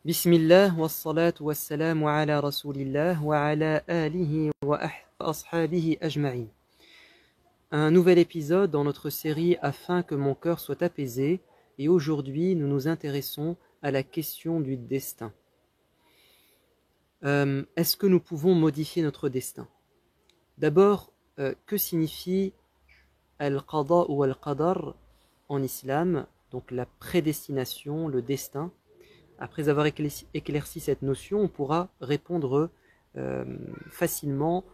Bismillah wa salatu wa salamu ala rasulillah wa ala alihi wa ashabihi ajma'in. Un nouvel épisode dans notre série Afin que mon cœur soit apaisé, et aujourd'hui nous nous intéressons à la question du destin. Est-ce que nous pouvons modifier notre destin? D'abord, que signifie al-qada ou al-qadar en islam, donc la prédestination, le destin? Après avoir éclairci cette notion, on pourra répondre facilement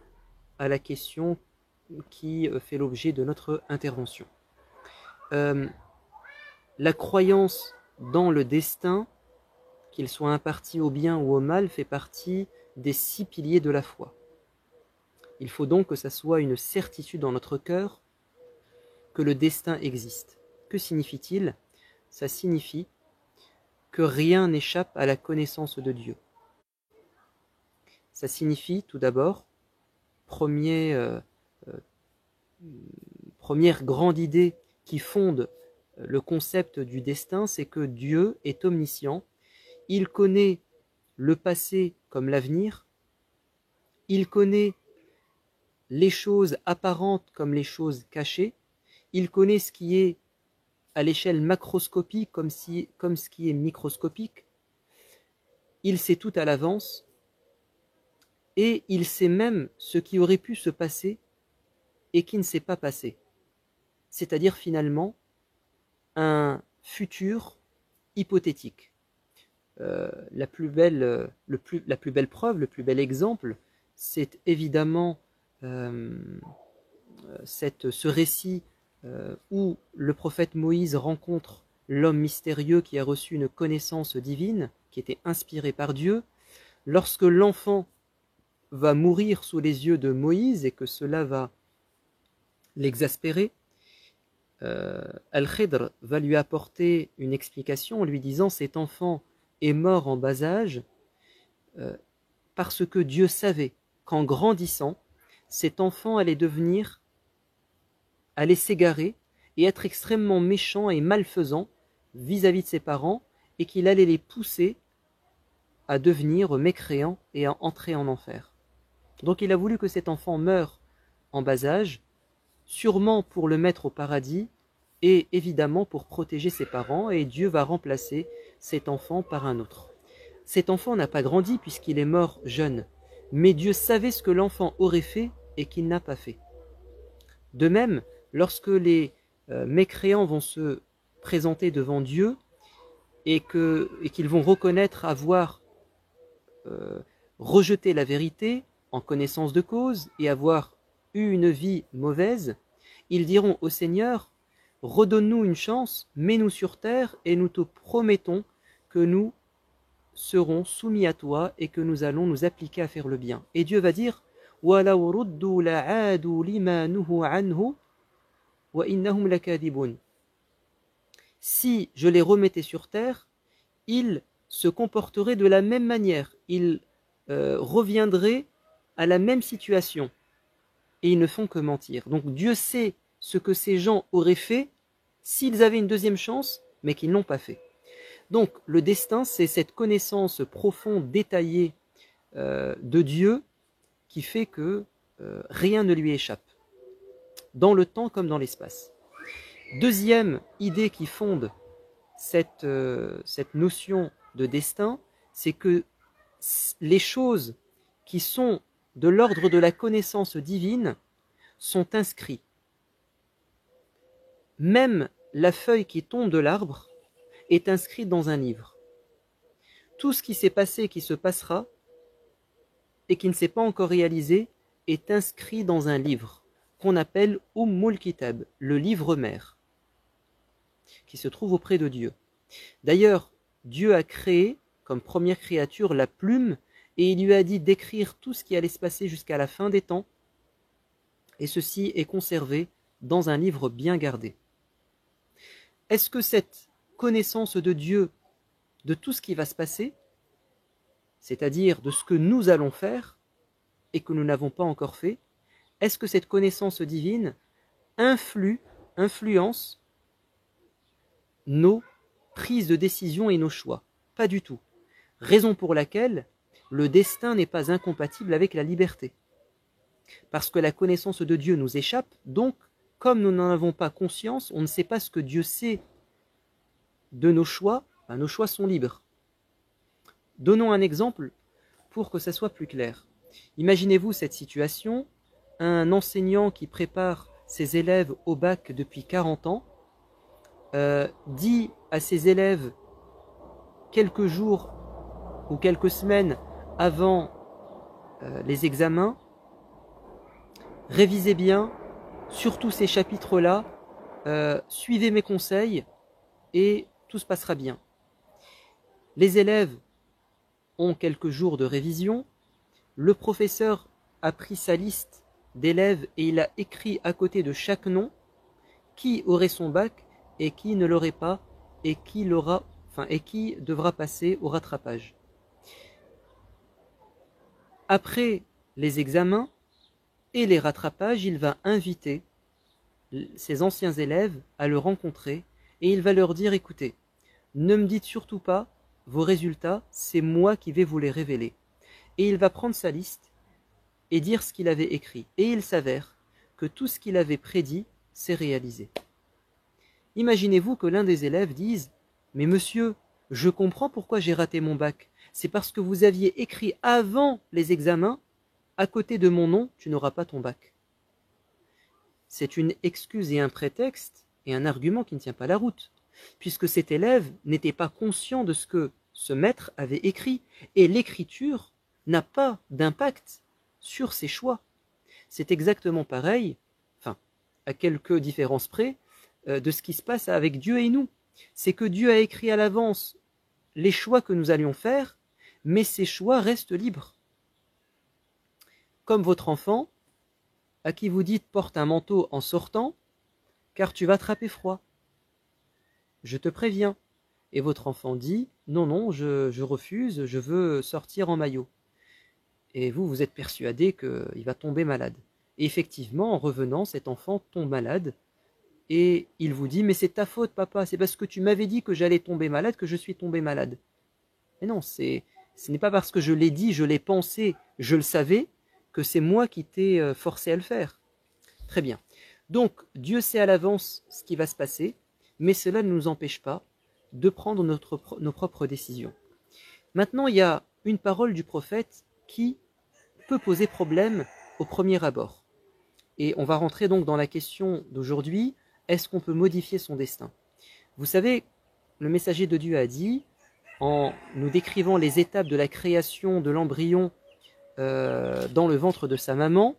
à la question qui fait l'objet de notre intervention. La croyance dans le destin, qu'il soit imparti au bien ou au mal, fait partie des 6 piliers de la foi. Il faut donc que ça soit une certitude dans notre cœur que le destin existe. Que signifie-t-il? Ça signifie que rien n'échappe à la connaissance de Dieu. Ça signifie tout d'abord, première grande idée qui fonde le concept du destin, c'est que Dieu est omniscient, il connaît le passé comme l'avenir, il connaît les choses apparentes comme les choses cachées, il connaît ce qui est à l'échelle macroscopique comme ce qui est microscopique, il sait tout à l'avance, et il sait même ce qui aurait pu se passer et qui ne s'est pas passé. C'est-à-dire finalement un futur hypothétique. La plus belle preuve, le plus bel exemple, c'est évidemment ce récit où le prophète Moïse rencontre l'homme mystérieux qui a reçu une connaissance divine, qui était inspirée par Dieu. Lorsque l'enfant va mourir sous les yeux de Moïse et que cela va l'exaspérer, Al-Khidr va lui apporter une explication en lui disant: cet enfant est mort en bas âge parce que Dieu savait qu'en grandissant, cet enfant allait s'égarer et être extrêmement méchant et malfaisant vis-à-vis de ses parents, et qu'il allait les pousser à devenir mécréants et à entrer en enfer. Donc il a voulu que cet enfant meure en bas âge, sûrement pour le mettre au paradis, et évidemment pour protéger ses parents, et Dieu va remplacer cet enfant par un autre. Cet enfant n'a pas grandi puisqu'il est mort jeune, mais Dieu savait ce que l'enfant aurait fait et qu'il n'a pas fait. De même, lorsque les mécréants vont se présenter devant Dieu et qu'ils vont reconnaître avoir rejeté la vérité en connaissance de cause et avoir eu une vie mauvaise, ils diront au Seigneur: redonne-nous une chance, mets-nous sur terre et nous te promettons que nous serons soumis à toi et que nous allons nous appliquer à faire le bien. Et Dieu va dire: وَلَوْ رُدُّوا لَعَادُوا لِمَا نُهُوا عَنْهُ وَإِنَّهُمْ لَكَاذِبُونَ. Si je les remettais sur terre, ils se comporteraient de la même manière, ils reviendraient à la même situation, et ils ne font que mentir. Donc Dieu sait ce que ces gens auraient fait s'ils avaient une deuxième chance, mais qu'ils n'ont pas fait. Donc le destin, c'est cette connaissance profonde, détaillée de Dieu, qui fait que rien ne lui échappe, dans le temps comme dans l'espace. Deuxième idée qui fonde cette notion de destin, c'est que les choses qui sont de l'ordre de la connaissance divine sont inscrites. Même la feuille qui tombe de l'arbre est inscrite dans un livre. Tout ce qui s'est passé, qui se passera, et qui ne s'est pas encore réalisé, est inscrit dans un livre qu'on appelle Ummul Kitab, le livre mère, qui se trouve auprès de Dieu. D'ailleurs, Dieu a créé comme première créature la plume, et il lui a dit d'écrire tout ce qui allait se passer jusqu'à la fin des temps, et ceci est conservé dans un livre bien gardé. Est-ce que cette connaissance de Dieu, de tout ce qui va se passer, c'est-à-dire de ce que nous allons faire et que nous n'avons pas encore fait, est-ce que cette connaissance divine influence nos prises de décision et nos choix? Pas du tout. Raison pour laquelle le destin n'est pas incompatible avec la liberté. Parce que la connaissance de Dieu nous échappe, donc, comme nous n'en avons pas conscience, on ne sait pas ce que Dieu sait de nos choix, ben nos choix sont libres. Donnons un exemple pour que ça soit plus clair. Imaginez-vous cette situation, un enseignant qui prépare ses élèves au bac depuis 40 ans, dit à ses élèves quelques jours ou quelques semaines avant les examens, révisez bien, surtout ces chapitres-là, suivez mes conseils et tout se passera bien. Les élèves ont quelques jours de révision, le professeur a pris sa liste d'élèves et il a écrit à côté de chaque nom qui aurait son bac et qui ne l'aurait pas et qui devra passer au rattrapage. Après les examens et les rattrapages, il va inviter ses anciens élèves à le rencontrer et il va leur dire, écoutez, ne me dites surtout pas vos résultats, c'est moi qui vais vous les révéler. Et il va prendre sa liste et dire ce qu'il avait écrit. Et il s'avère que tout ce qu'il avait prédit s'est réalisé. Imaginez-vous que l'un des élèves dise « Mais monsieur, je comprends pourquoi j'ai raté mon bac. C'est parce que vous aviez écrit avant les examens, à côté de mon nom, tu n'auras pas ton bac. » C'est une excuse et un prétexte et un argument qui ne tient pas la route, puisque cet élève n'était pas conscient de ce que ce maître avait écrit, et l'écriture n'a pas d'impact sur ses choix. C'est exactement pareil, enfin, à quelques différences près, de ce qui se passe avec Dieu et nous. C'est que Dieu a écrit à l'avance les choix que nous allions faire, mais ces choix restent libres. Comme votre enfant, à qui vous dites porte un manteau en sortant, car tu vas attraper froid. Je te préviens. Et votre enfant dit non, non, je refuse, je veux sortir en maillot. Et vous, vous êtes persuadé qu'il va tomber malade. Et effectivement, en revenant, cet enfant tombe malade. Et il vous dit, mais c'est ta faute, papa, c'est parce que tu m'avais dit que j'allais tomber malade que je suis tombé malade. Mais non, ce n'est pas parce que je l'ai dit, je l'ai pensé, je le savais, que c'est moi qui t'ai forcé à le faire. Très bien. Donc, Dieu sait à l'avance ce qui va se passer, mais cela ne nous empêche pas de prendre nos propres décisions. Maintenant, il y a une parole du prophète qui peut poser problème au premier abord. Et on va rentrer donc dans la question d'aujourd'hui, est-ce qu'on peut modifier son destin? Vous savez, le messager de Dieu a dit, en nous décrivant les étapes de la création de l'embryon dans le ventre de sa maman,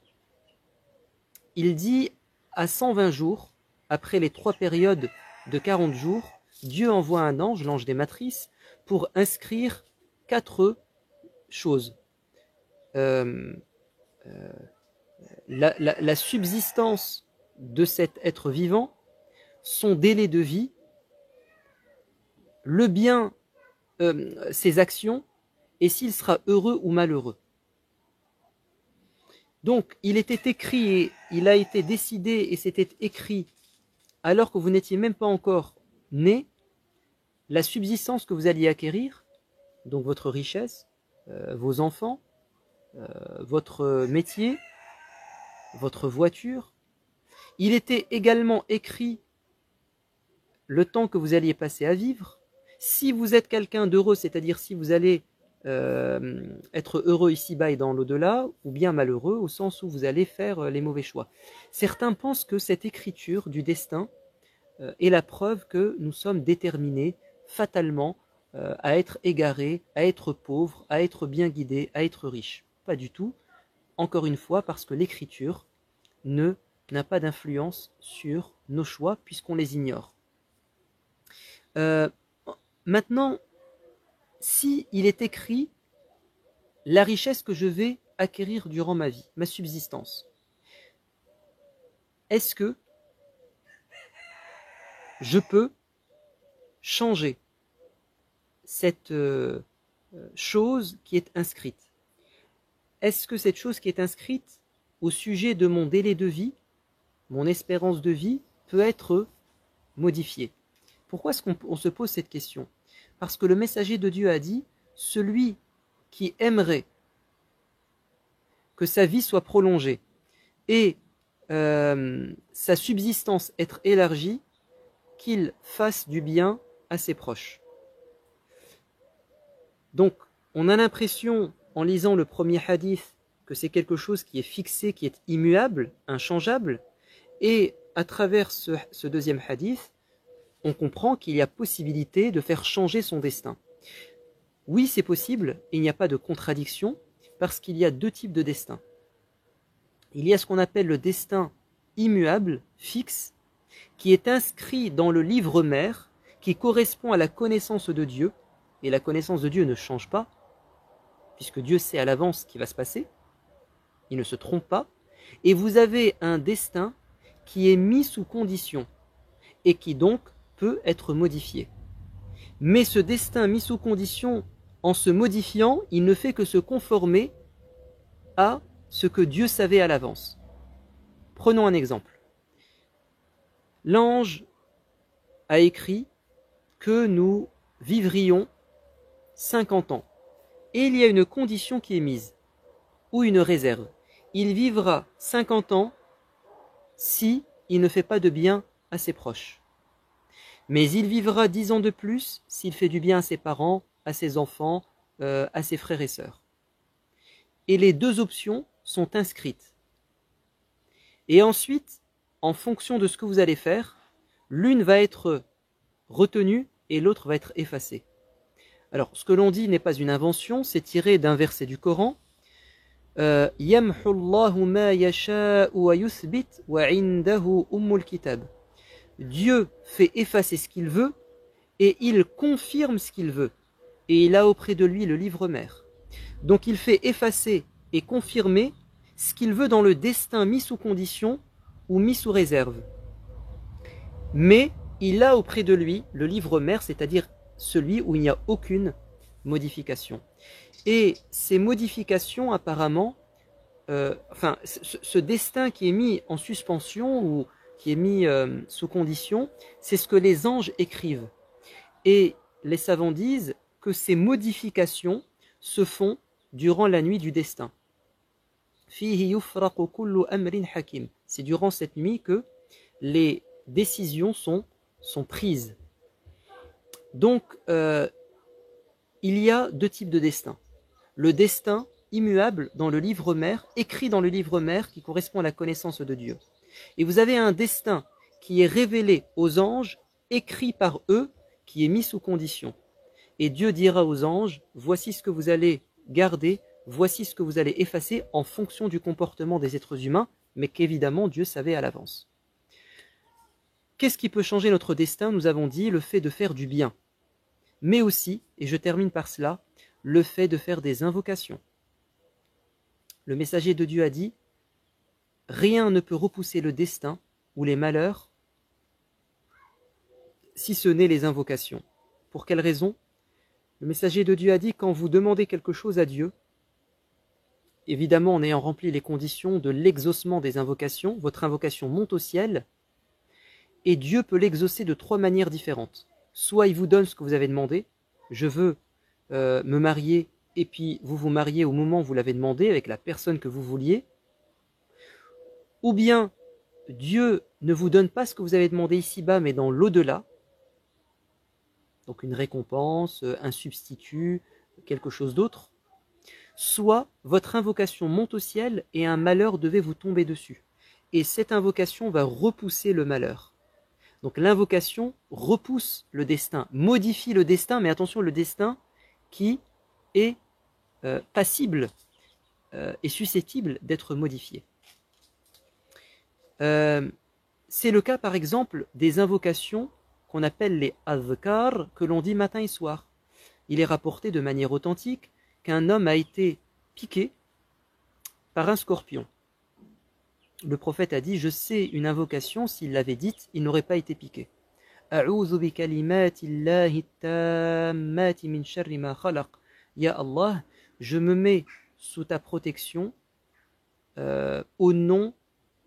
il dit à 120 jours, après les 3 périodes de 40 jours, Dieu envoie un ange, l'ange des matrices, pour inscrire 4 choses. La subsistance de cet être vivant, son délai de vie, le bien, ses actions, et s'il sera heureux ou malheureux. Donc, il était écrit, et il a été décidé, et c'était écrit, alors que vous n'étiez même pas encore né, la subsistance que vous alliez acquérir, donc votre richesse, vos enfants, votre métier, votre voiture. Il était également écrit le temps que vous alliez passer à vivre. Si vous êtes quelqu'un d'heureux, c'est-à-dire si vous allez être heureux ici-bas et dans l'au-delà, ou bien malheureux, au sens où vous allez faire les mauvais choix. Certains pensent que cette écriture du destin est la preuve que nous sommes déterminés fatalement à être égarés, à être pauvres, à être bien guidés, à être riches. Pas du tout. Encore une fois, parce que l'écriture n'a pas d'influence sur nos choix puisqu'on les ignore. Maintenant, si il est écrit la richesse que je vais acquérir durant ma vie, ma subsistance, est-ce que je peux changer cette chose qui est inscrite? Est-ce que cette chose qui est inscrite au sujet de mon délai de vie, mon espérance de vie, peut être modifiée? Pourquoi est-ce qu'on se pose cette question? Parce que le messager de Dieu a dit celui qui aimerait que sa vie soit prolongée et sa subsistance être élargie, qu'il fasse du bien à ses proches. Donc, on a l'impression, en lisant le premier hadith, que c'est quelque chose qui est fixé, qui est immuable, inchangeable, et à travers ce deuxième hadith, on comprend qu'il y a possibilité de faire changer son destin. Oui, c'est possible, et il n'y a pas de contradiction, parce qu'il y a deux types de destin. Il y a ce qu'on appelle le destin immuable, fixe, qui est inscrit dans le livre mère, qui correspond à la connaissance de Dieu, et la connaissance de Dieu ne change pas, puisque Dieu sait à l'avance ce qui va se passer, il ne se trompe pas, et vous avez un destin qui est mis sous condition, et qui donc peut être modifié. Mais ce destin mis sous condition, en se modifiant, il ne fait que se conformer à ce que Dieu savait à l'avance. Prenons un exemple. L'ange a écrit que nous vivrions 50 ans. Et il y a une condition qui est mise, ou une réserve. Il vivra 50 ans si il ne fait pas de bien à ses proches. Mais il vivra 10 ans de plus s'il fait du bien à ses parents, à ses enfants, à ses frères et sœurs. Et les deux options sont inscrites. Et ensuite, en fonction de ce que vous allez faire, l'une va être retenue et l'autre va être effacée. Alors, ce que l'on dit n'est pas une invention, c'est tiré d'un verset du Coran. Yamhu Allahu ma yasha'u wa yuthbit wa 'indahu ummul kitab. Dieu fait effacer ce qu'il veut et il confirme ce qu'il veut. Et il a auprès de lui le livre mère. Donc il fait effacer et confirmer ce qu'il veut dans le destin mis sous condition ou mis sous réserve. Mais il a auprès de lui le livre mère, c'est-à-dire celui où il n'y a aucune modification. Et ces modifications apparemment, ce destin qui est mis en suspension ou qui est mis sous condition, c'est ce que les anges écrivent. Et les savants disent que ces modifications se font durant la nuit du destin. C'est durant cette nuit que les décisions sont prises. Donc, il y a deux types de destin. Le destin immuable dans le livre mère, écrit dans le livre mère qui correspond à la connaissance de Dieu. Et vous avez un destin qui est révélé aux anges, écrit par eux, qui est mis sous condition. Et Dieu dira aux anges, voici ce que vous allez garder, voici ce que vous allez effacer en fonction du comportement des êtres humains, mais qu'évidemment Dieu savait à l'avance. Qu'est-ce qui peut changer notre destin? Nous avons dit le fait de faire du bien. Mais aussi, et je termine par cela, le fait de faire des invocations. Le messager de Dieu a dit, rien ne peut repousser le destin ou les malheurs si ce n'est les invocations. Pour quelle raison? Le messager de Dieu a dit, quand vous demandez quelque chose à Dieu, évidemment en ayant rempli les conditions de l'exaucement des invocations, votre invocation monte au ciel, et Dieu peut l'exaucer de trois manières différentes. Soit il vous donne ce que vous avez demandé, je veux me marier, et puis vous vous mariez au moment où vous l'avez demandé avec la personne que vous vouliez, ou bien Dieu ne vous donne pas ce que vous avez demandé ici-bas, mais dans l'au-delà, donc une récompense, un substitut, quelque chose d'autre, soit votre invocation monte au ciel et un malheur devait vous tomber dessus. Et cette invocation va repousser le malheur. Donc l'invocation repousse le destin, modifie le destin, mais attention, le destin qui est passible et susceptible d'être modifié. C'est le cas par exemple des invocations qu'on appelle les adhkar, que l'on dit matin et soir. Il est rapporté de manière authentique qu'un homme a été piqué par un scorpion. Le prophète a dit, je sais une invocation, s'il l'avait dite, il n'aurait pas été piqué. A'udhu bi kalimatillahi tammati min sharri ma khalaq. Ya Allah, je me mets sous ta protection au nom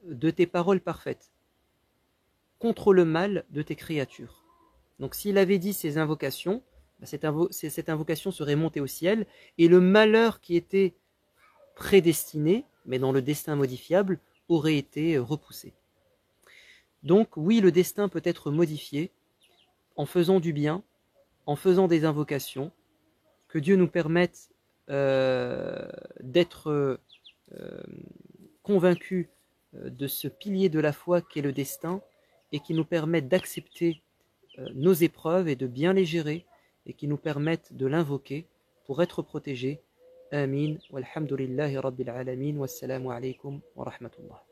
de tes paroles parfaites, contre le mal de tes créatures. Donc s'il avait dit ces invocations, cette invocation serait montée au ciel, et le malheur qui était prédestiné, mais dans le destin modifiable, aurait été repoussé. Donc oui, le destin peut être modifié en faisant du bien, en faisant des invocations, que Dieu nous permette d'être convaincus de ce pilier de la foi qu'est le destin, et qui nous permette d'accepter nos épreuves et de bien les gérer, et qui nous permettent de l'invoquer pour être protégés. Amin. Walhamdulillahi Rabbil Alamin. Wassalamu alaikum wa rahmatullah.